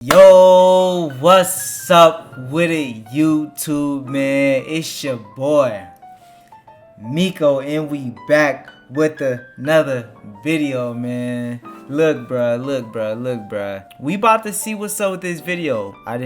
Yo, what's up with it, YouTube, man? It's your boy Miko, and we back with another video, man. Look, bruh. We about to see what's up with this video. I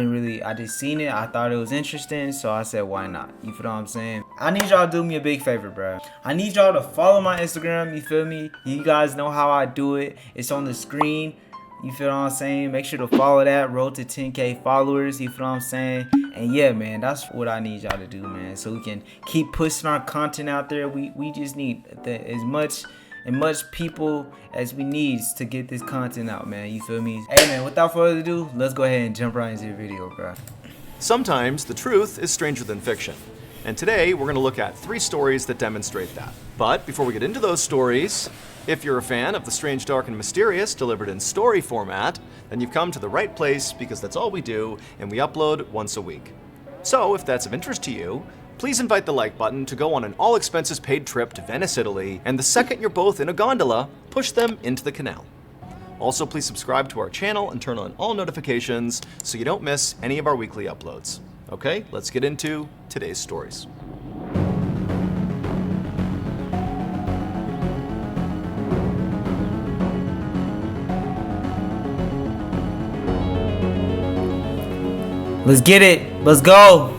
just seen it. I thought it was interesting, so I said, why not? You feel what I'm saying? I need y'all to do me a big favor, bruh. I need y'all to follow my Instagram. You feel me? You guys know how I do it. It's on the screen. You feel what I'm saying? Make sure to follow that. Road to 10K followers. You feel what I'm saying? And yeah, man, that's what I need y'all to do, man. So we can keep pushing our content out there. We just need as much people as we need to get this content out, man. You feel me? Hey, man, without further ado, let's go ahead and jump right into the video, bro. Sometimes the truth is stranger than fiction. And today we're going to look at 3 stories that demonstrate that. But before we get into those stories, if you're a fan of the strange, dark, and mysterious delivered in story format, then you've come to the right place because that's all we do and we upload once a week. So if that's of interest to you, please invite the like button to go on an all expenses paid trip to Venice, Italy, and the second you're both in a gondola, push them into the canal. Also, please subscribe to our channel and turn on all notifications so you don't miss any of our weekly uploads. Okay, let's get into today's stories. Let's get it. Let's go.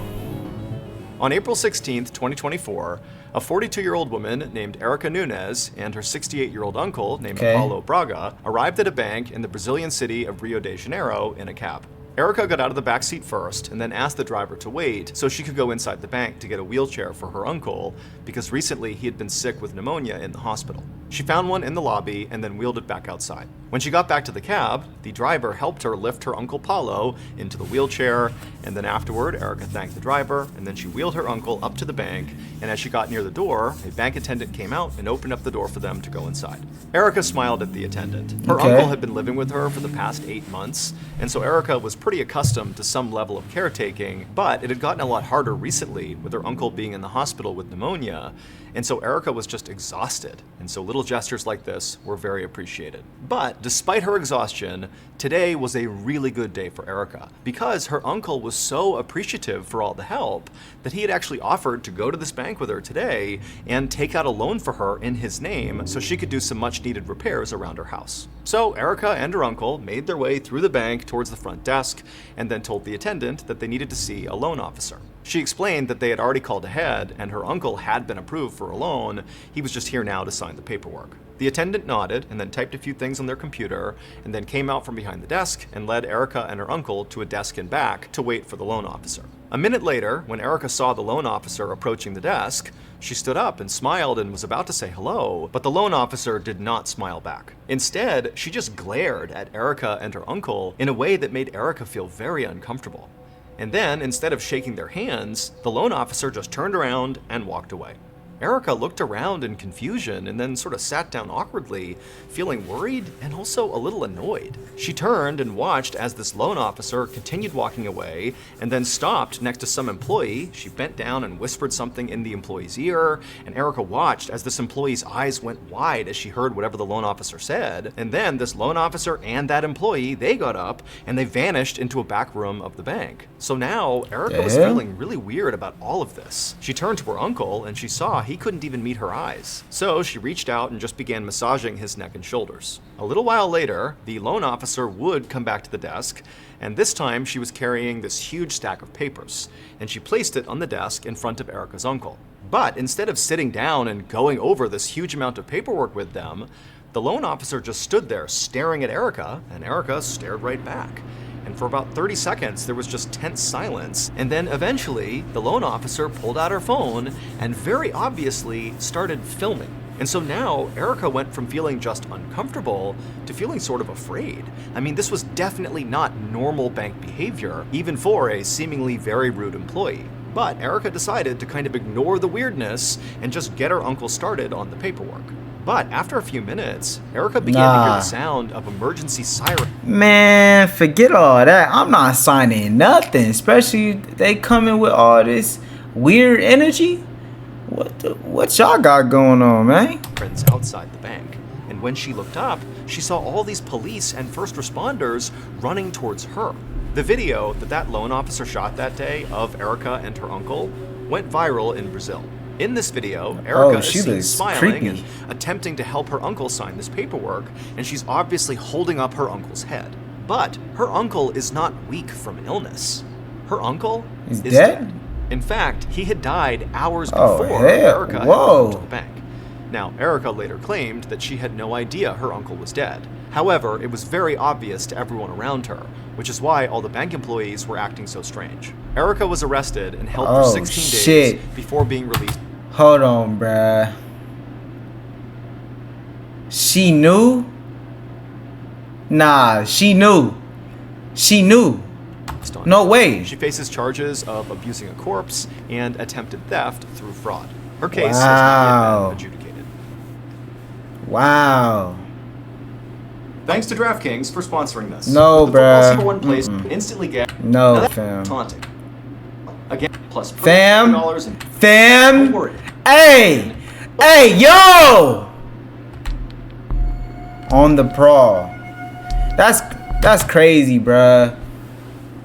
On April 16th, 2024, a 42-year-old woman named Erica Nunes and her 68-year-old uncle named Paulo Braga arrived at a bank in the Brazilian city of Rio de Janeiro in a cab. Erica got out of the back seat first and then asked the driver to wait so she could go inside the bank to get a wheelchair for her uncle because recently he had been sick with pneumonia in the hospital. She found one in the lobby and then wheeled it back outside. When she got back to the cab, the driver helped her lift her uncle Paulo into the wheelchair, and then afterward, Erica thanked the driver, and then she wheeled her uncle up to the bank, and as she got near the door, a bank attendant came out and opened up the door for them to go inside. Erica smiled at the attendant. Her uncle had been living with her for the past 8 months, and so Erica was pretty accustomed to some level of caretaking, but it had gotten a lot harder recently with her uncle being in the hospital with pneumonia, and so Erica was just exhausted, and so little gestures like this were very appreciated. But despite her exhaustion, today was a really good day for Erica because her uncle was so appreciative for all the help that he had actually offered to go to this bank with her today and take out a loan for her in his name so she could do some much needed repairs around her house. So Erica and her uncle made their way through the bank towards the front desk and then told the attendant that they needed to see a loan officer. She explained that they had already called ahead and her uncle had been approved for a loan. He was just here now to sign the paperwork. The attendant nodded and then typed a few things on their computer and then came out from behind the desk and led Erica and her uncle to a desk in back to wait for the loan officer. A minute later, when Erica saw the loan officer approaching the desk, she stood up and smiled and was about to say hello, but the loan officer did not smile back. Instead, she just glared at Erica and her uncle in a way that made Erica feel very uncomfortable. And then, instead of shaking their hands, the loan officer just turned around and walked away. Erica looked around in confusion and then sort of sat down awkwardly, feeling worried and also a little annoyed. She turned and watched as this loan officer continued walking away and then stopped next to some employee. She bent down and whispered something in the employee's ear, and Erica watched as this employee's eyes went wide as she heard whatever the loan officer said. And then this loan officer and that employee, they got up and they vanished into a back room of the bank. So now Erica was feeling really weird about all of this. She turned to her uncle and she saw he couldn't even meet her eyes. So she reached out and just began massaging his neck and shoulders. A little while later, the loan officer would come back to the desk, and this time she was carrying this huge stack of papers, and she placed it on the desk in front of Erica's uncle. But instead of sitting down and going over this huge amount of paperwork with them, the loan officer just stood there staring at Erica, and Erica stared right back. And for about 30 seconds, there was just tense silence. And then eventually, the loan officer pulled out her phone and very obviously started filming. And so now, Erica went from feeling just uncomfortable to feeling sort of afraid. I mean, this was definitely not normal bank behavior, even for a seemingly very rude employee. But Erica decided to kind of ignore the weirdness and just get her uncle started on the paperwork. But after a few minutes, Erica began to hear the sound of emergency siren. Man, forget all that. I'm not signing nothing, especially they coming with all this weird energy. What y'all got going on, man? Outside the bank. And when she looked up, she saw all these police and first responders running towards her. The video that loan officer shot that day of Erica and her uncle went viral in Brazil. In this video, Erica is seen smiling and attempting to help her uncle sign this paperwork, and she's obviously holding up her uncle's head. But her uncle is not weak from illness. Her uncle is dead. In fact, he had died hours before Erica had gone to the bank. Now, Erica later claimed that she had no idea her uncle was dead. However, it was very obvious to everyone around her, which is why all the bank employees were acting so strange. Erica was arrested and held for 16 days before being released. Hold on, bruh. She knew? Nah, she knew. She knew. No way. She faces charges of abusing a corpse and attempted theft through fraud. Her case has not yet been adjudicated. Wow. Thanks to DraftKings for sponsoring this. No, bruh. One place instantly get fam. taunting. Again, plus fam. $50 Fam. Hey. Hey, yo. On the prowl. That's crazy, bruh.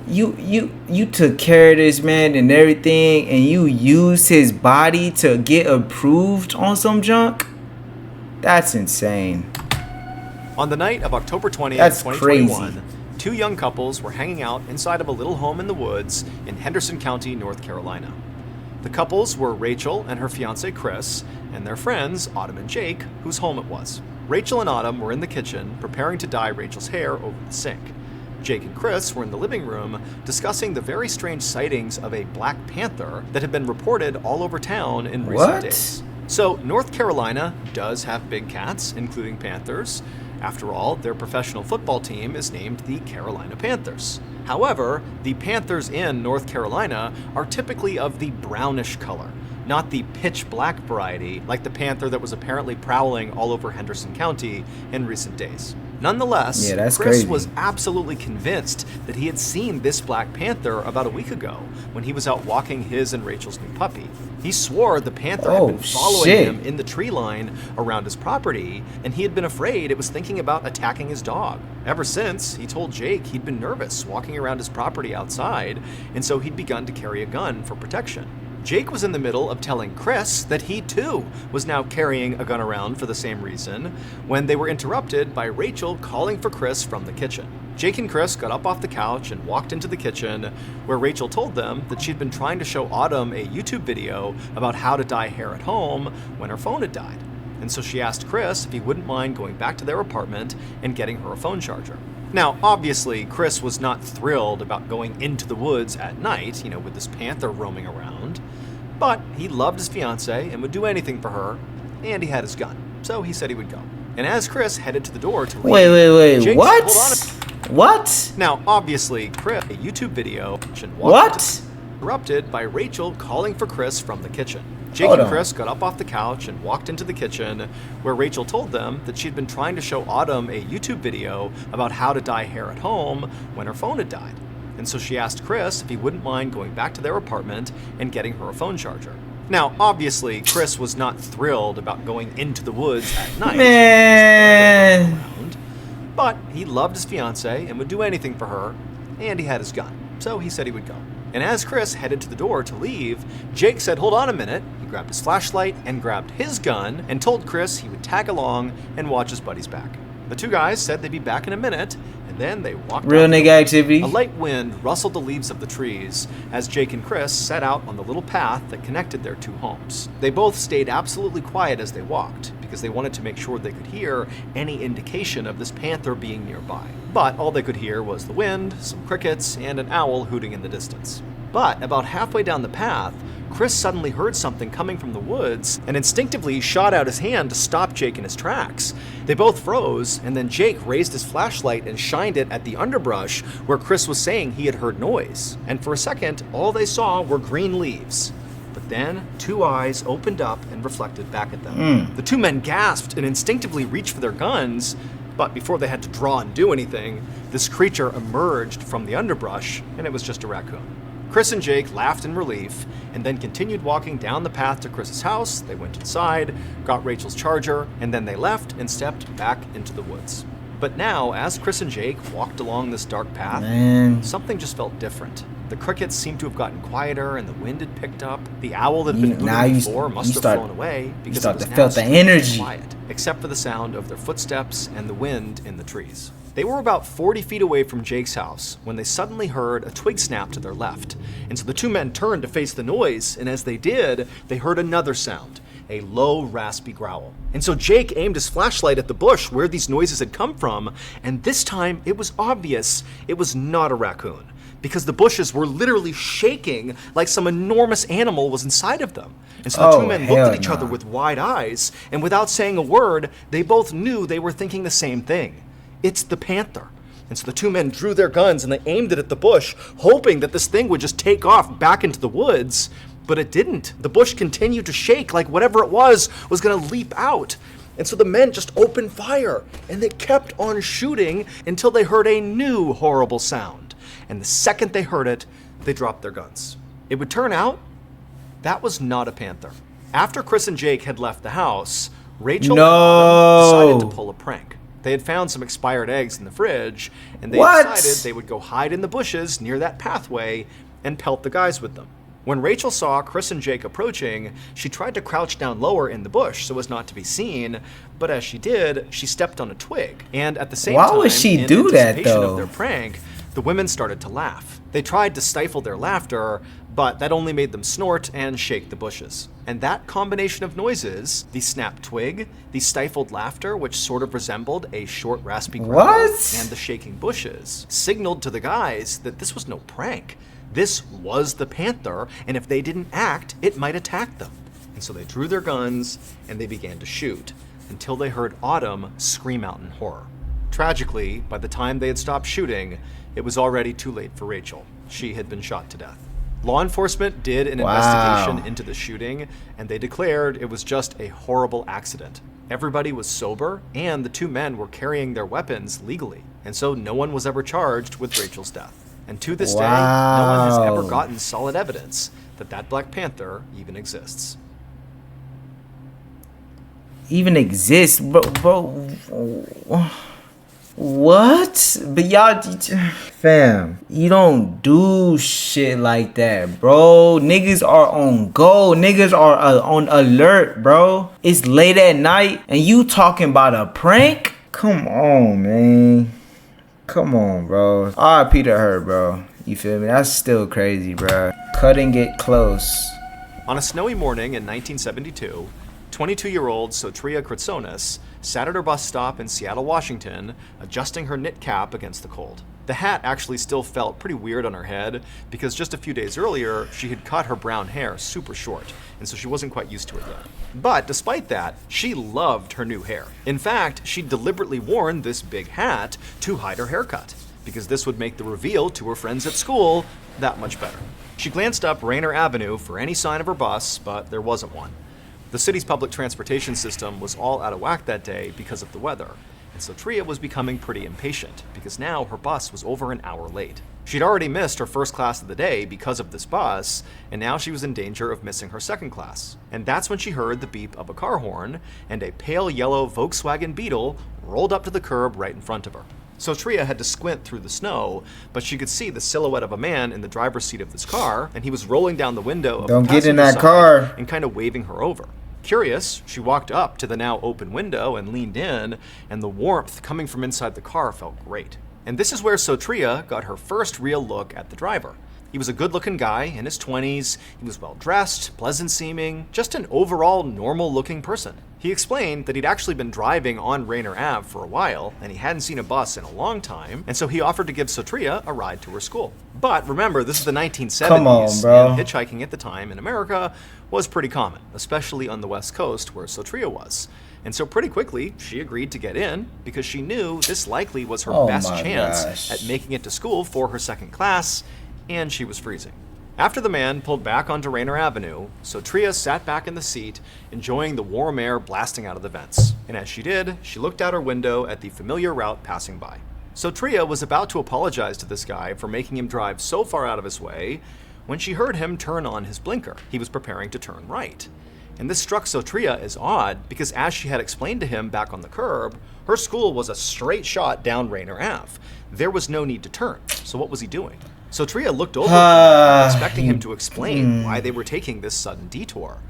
You took care of this man and everything, and you used his body to get approved on some junk? That's insane. On the night of October 20th, 2021, two young couples were hanging out inside of a little home in the woods in Henderson County, North Carolina. The couples were Rachel and her fiancé Chris, and their friends Autumn and Jake, whose home it was. Rachel and Autumn were in the kitchen preparing to dye Rachel's hair over the sink. Jake and Chris were in the living room discussing the very strange sightings of a black panther that had been reported all over town in recent days. So, North Carolina does have big cats, including panthers. After all, their professional football team is named the Carolina Panthers. However, the panthers in North Carolina are typically of the brownish color, not the pitch black variety like the panther that was apparently prowling all over Henderson County in recent days. Nonetheless, Chris was absolutely convinced that he had seen this black panther about a week ago when he was out walking his and Rachel's new puppy. He swore the panther had been following him in the tree line around his property, and he had been afraid it was thinking about attacking his dog. Ever since, he told Jake he'd been nervous walking around his property outside, and so he'd begun to carry a gun for protection. Jake was in the middle of telling Chris that he too was now carrying a gun around for the same reason when they were interrupted by Rachel calling for Chris from the kitchen. Jake and Chris got up off the couch and walked into the kitchen, where Rachel told them that she'd been trying to show Autumn a YouTube video about how to dye hair at home when her phone had died. And so she asked Chris if he wouldn't mind going back to their apartment and getting her a phone charger. Now, obviously, Chris was not thrilled about going into the woods at night, with this panther roaming around. But he loved his fiancée and would do anything for her, and he had his gun, so he said he would go. And as Chris headed to the door to leave, wait, Jake what? Said, what? Now, obviously, Chris, a YouTube video, interrupted by Rachel calling for Chris from the kitchen. Jake and Chris got up off the couch and walked into the kitchen, where Rachel told them that she'd been trying to show Autumn a YouTube video about how to dye hair at home when her phone had died. And so she asked Chris if he wouldn't mind going back to their apartment and getting her a phone charger. Now, obviously, Chris was not thrilled about going into the woods at night. Man. But he loved his fiancée and would do anything for her, and he had his gun, so he said he would go. And as Chris headed to the door to leave, Jake said, "Hold on a minute." He grabbed his flashlight and grabbed his gun and told Chris he would tag along and watch his buddies back. The two guys said they'd be back in a minute, and then they walked out. Real nigga activity. A light wind rustled the leaves of the trees as Jake and Chris set out on the little path that connected their two homes. They both stayed absolutely quiet as they walked, because they wanted to make sure they could hear any indication of this panther being nearby. But all they could hear was the wind, some crickets, and an owl hooting in the distance. But about halfway down the path, Chris suddenly heard something coming from the woods and instinctively shot out his hand to stop Jake in his tracks. They both froze, and then Jake raised his flashlight and shined it at the underbrush where Chris was saying he had heard noise. And for a second, all they saw were green leaves. But then, two eyes opened up and reflected back at them. The two men gasped and instinctively reached for their guns, but before they had to draw and do anything, this creature emerged from the underbrush, and it was just a raccoon. Chris and Jake laughed in relief, and then continued walking down the path to Chris's house. They went inside, got Rachel's charger, and then they left and stepped back into the woods. But now, as Chris and Jake walked along this dark path, Man. something just felt different. The crickets seemed to have gotten quieter and the wind had picked up. The owl that had been hooting before must have flown away because it was now felt the energy. quiet, except for the sound of their footsteps and the wind in the trees. They were about 40 feet away from Jake's house when they suddenly heard a twig snap to their left. And so the two men turned to face the noise, and as they did, they heard another sound, a low, raspy growl. And so Jake aimed his flashlight at the bush where these noises had come from, and this time it was obvious it was not a raccoon, because the bushes were literally shaking like some enormous animal was inside of them. And so the two men looked at each other with wide eyes, and without saying a word, they both knew they were thinking the same thing. It's the panther. And so the two men drew their guns and they aimed it at the bush, hoping that this thing would just take off back into the woods. But it didn't. The bush continued to shake like whatever it was going to leap out. And so the men just opened fire, and they kept on shooting until they heard a new horrible sound. And the second they heard it, they dropped their guns. It would turn out that was not a panther. After Chris and Jake had left the house, Rachel and Autumn decided to pull a prank. They had found some expired eggs in the fridge, and they decided they would go hide in the bushes near that pathway and pelt the guys with them. When Rachel saw Chris and Jake approaching, she tried to crouch down lower in the bush so as not to be seen, but as she did, she stepped on a twig. And at the same time, would she in do that, anticipation though? of their prank, the women started to laugh. They tried to stifle their laughter, but that only made them snort and shake the bushes. And that combination of noises, the snapped twig, the stifled laughter, which sort of resembled a short raspy growl, and the shaking bushes, signaled to the guys that this was no prank. This was the panther, and if they didn't act, it might attack them. And so they drew their guns and they began to shoot until they heard Autumn scream out in horror. Tragically, by the time they had stopped shooting, it was already too late for Rachel. She had been shot to death. Law enforcement did an investigation into the shooting, and they declared it was just a horrible accident. Everybody was sober, and the two men were carrying their weapons legally, and so no one was ever charged with Rachel's death. And to this day, no one has ever gotten solid evidence that that Black Panther even exists. Even exists? Bro. What? But y'all, fam, you don't do shit like that, bro. Niggas are on go. Niggas are on alert, bro. It's late at night and you talking about a prank? Come on, man. Come on, bro. R.I.P. to her, bro. You feel me? That's still crazy, bro. Cutting it close. On a snowy morning in 1972, 22-year-old Sotria Kritsonis sat at her bus stop in Seattle, Washington, adjusting her knit cap against the cold. The hat actually still felt pretty weird on her head because just a few days earlier, she had cut her brown hair super short, and so she wasn't quite used to it yet. But despite that, she loved her new hair. In fact, she'd deliberately worn this big hat to hide her haircut, because this would make the reveal to her friends at school that much better. She glanced up Rainer Avenue for any sign of her bus, but there wasn't one. The city's public transportation system was all out of whack that day because of the weather, and so Tria was becoming pretty impatient because now her bus was over an hour late. She'd already missed her first class of the day because of this bus, and now she was in danger of missing her second class. And that's when she heard the beep of a car horn, and a pale yellow Volkswagen Beetle rolled up to the curb right in front of her. So Tria had to squint through the snow, but she could see the silhouette of a man in the driver's seat of this car, and he was rolling down the window of the Don't get in that passenger car. side and kind of waving her over. Curious, she walked up to the now open window and leaned in, and the warmth coming from inside the car felt great. And this is where Sotria got her first real look at the driver. He was a good-looking guy in his 20s, he was well-dressed, pleasant-seeming, just an overall normal-looking person. He explained that he'd actually been driving on Rainer Ave for a while, and he hadn't seen a bus in a long time, and so he offered to give Sotria a ride to her school. But remember, this is the 1970s, Come on, bro. and hitchhiking at the time in America was pretty common, especially on the West Coast where Sotria was. And so pretty quickly, she agreed to get in because she knew this likely was her best chance at making it to school for her second class, and she was freezing. After the man pulled back onto Rainer Avenue, Sotria sat back in the seat, enjoying the warm air blasting out of the vents. And as she did, she looked out her window at the familiar route passing by. Sotria was about to apologize to this guy for making him drive so far out of his way when she heard him turn on his blinker. He was preparing to turn right. And this struck Sotria as odd because, as she had explained to him back on the curb, her school was a straight shot down Rainer Ave. There was no need to turn. So what was he doing? Sotria looked over at him, expecting him to explain why they were taking this sudden detour.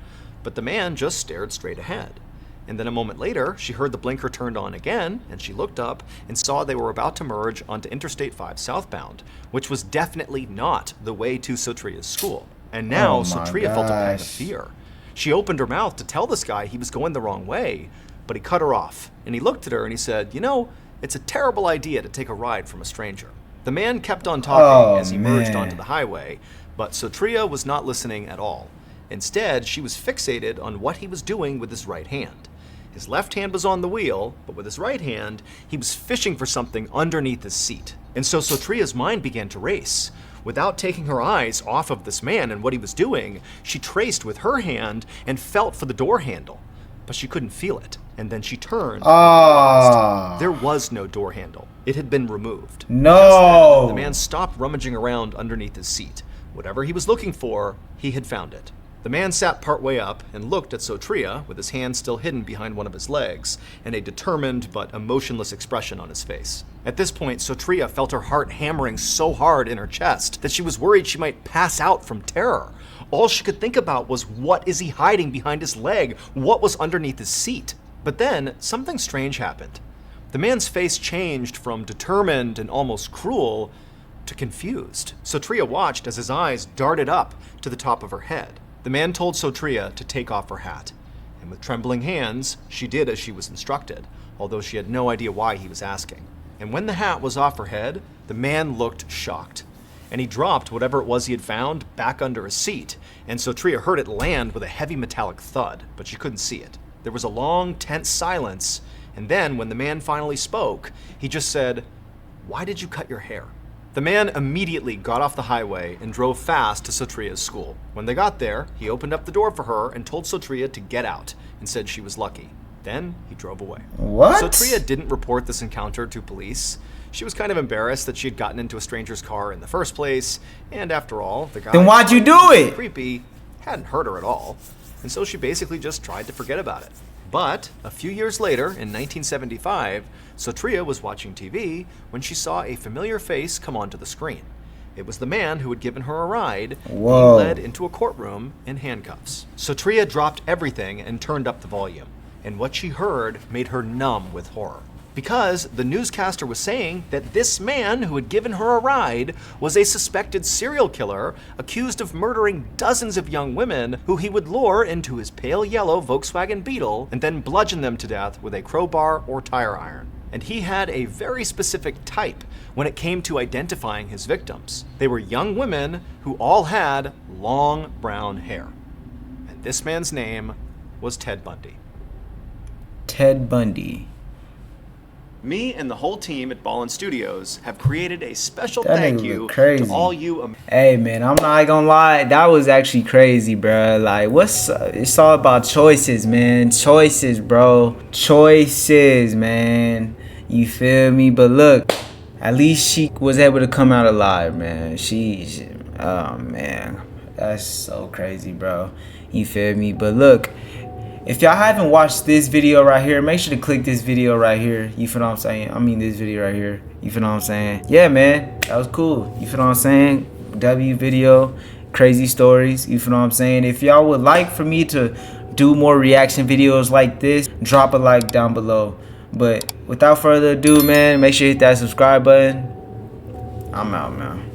But the man just stared straight ahead. And then a moment later, she heard the blinker turned on again, and she looked up and saw they were about to merge onto Interstate 5 southbound, which was definitely not the way to Sotria's school. And now Sotria felt a pang of fear. She opened her mouth to tell this guy he was going the wrong way, but he cut her off. And he looked at her and he said, "You know, it's a terrible idea to take a ride from a stranger." The man kept on talking as he merged onto the highway, but Sotria was not listening at all. Instead, she was fixated on what he was doing with his right hand. His left hand was on the wheel, but with his right hand, he was fishing for something underneath his seat. And so Sotria's mind began to race. Without taking her eyes off of this man and what he was doing, she traced with her hand and felt for the door handle. But she couldn't feel it. And then she turned. There was no door handle. It had been removed. No! Just then, the man stopped rummaging around underneath his seat. Whatever he was looking for, he had found it. The man sat partway up and looked at Sotria with his hand still hidden behind one of his legs and a determined but emotionless expression on his face. At this point, Sotria felt her heart hammering so hard in her chest that she was worried she might pass out from terror. All she could think about was, what is he hiding behind his leg? What was underneath his seat? But then, something strange happened. The man's face changed from determined and almost cruel to confused. Sotria watched as his eyes darted up to the top of her head. The man told Sotria to take off her hat, and with trembling hands, she did as she was instructed, although she had no idea why he was asking. And when the hat was off her head, the man looked shocked, and he dropped whatever it was he had found back under his seat, and Sotria heard it land with a heavy metallic thud, but she couldn't see it. There was a long, tense silence, and then when the man finally spoke, he just said, "Why did you cut your hair?" The man immediately got off the highway and drove fast to Sotria's school. When they got there, he opened up the door for her and told Sotria to get out and said she was lucky. Then he drove away. What? Sotria didn't report this encounter to police. She was kind of embarrassed that she had gotten into a stranger's car in the first place, and after all, the guy— Then why'd you do it? Creepy hadn't hurt her at all, and so she basically just tried to forget about it. But a few years later, in 1975, Sotria was watching TV when she saw a familiar face come onto the screen. It was the man who had given her a ride, being led into a courtroom in handcuffs. Sotria dropped everything and turned up the volume, and what she heard made her numb with horror. Because the newscaster was saying that this man who had given her a ride was a suspected serial killer accused of murdering dozens of young women who he would lure into his pale yellow Volkswagen Beetle and then bludgeon them to death with a crowbar or tire iron. And he had a very specific type when it came to identifying his victims. They were young women who all had long brown hair. And this man's name was Ted Bundy. Ted Bundy. Me and the whole team at Ballin Studios have created a special thank you to all you. Hey man, I'm not gonna lie, that was actually crazy, bro. Like, it's all about choices, man. Choices, bro. Choices, man. You feel me? But look, at least she was able to come out alive, man. Oh man, that's so crazy, bro. You feel me? But look, if y'all haven't watched this video right here, make sure to click this video right here. You feel what I'm saying? I mean this video right here. You feel what I'm saying? Yeah, man. That was cool. You feel what I'm saying? W video. Crazy stories. You feel what I'm saying? If y'all would like for me to do more reaction videos like this, drop a like down below. But without further ado, man, make sure you hit that subscribe button. I'm out, man.